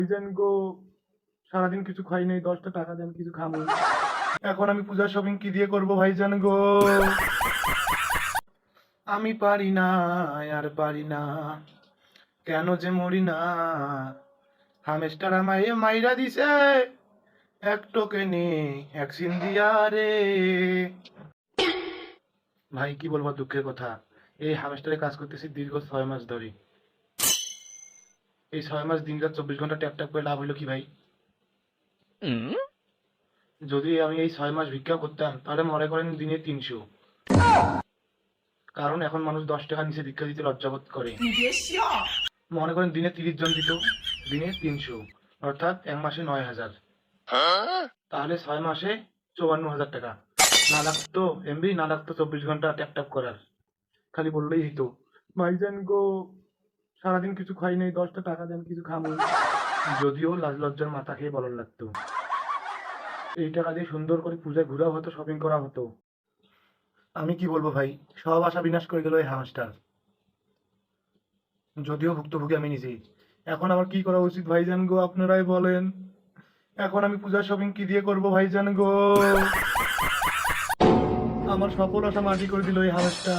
ভাইজান গো, সারাদিন কিছু খাই নাই, 10টা টাকা দেন কিছু খাবো। এখন আমি পূজার শপিং কি দিয়ে করবো ভাইজান গো? আমি পারি না, আর পারি না, কেন যে মরি না। হামেস্টার আমায় মাইরা দিছে এক টোকেনে ভ্যাকসিন দিয়া রে। ভাই কি বলবো দুঃখের কথা, এই হামেস্টারে কাজ করতেছি দীর্ঘ 6 মাস ধরে। এই 6 মাস দিন রাত 24 ঘন্টা ট্যাপ ট্যাপ করে লাভ হইলো কি ভাই? যদি আমি এই 6 মাস ভিক্ষা করতাম তাহলে মনে করেন দিনে 300। কারণ এখন মানুষ 10 টাকা নিচে ভিক্ষা দিতে লজ্জাবোধ করে। মনে করেন দিনে 30 জন দিত, দিনে 300, অর্থাৎ এক মাসে 9,000। তাহলে 6 মাসে 54,000 টাকা। না লাগতো এমবি, না লাগতো 24 ঘন্টা ট্যাপ ট্যাপ করার, খালি বললেই হইতো ভাইজান গো, সারাদিন কিছু খাই নাই, 10টা টাকা দেন কিছু খাবো। যদিও লাজ লজ্জার মাথা খেয়ে বলার লাগতো। এই টাকা দিয়ে সুন্দর করে পূজায় ঘোরা হতো, শপিং করা হতো। আমি কি বলবো ভাই, সব আশা বিনাশ করে গেল এই হাঁসটার। যদিও ভুক্তভোগী আমি নিজেই। এখন আমার কি করা উচিত ভাইজান গো, আপনারাই বলেন। এখন আমি পূজার শপিং কি দিয়ে করবো ভাইজান গো? আমার সফল আশা মাটি করে দিল এই হাঁসটা।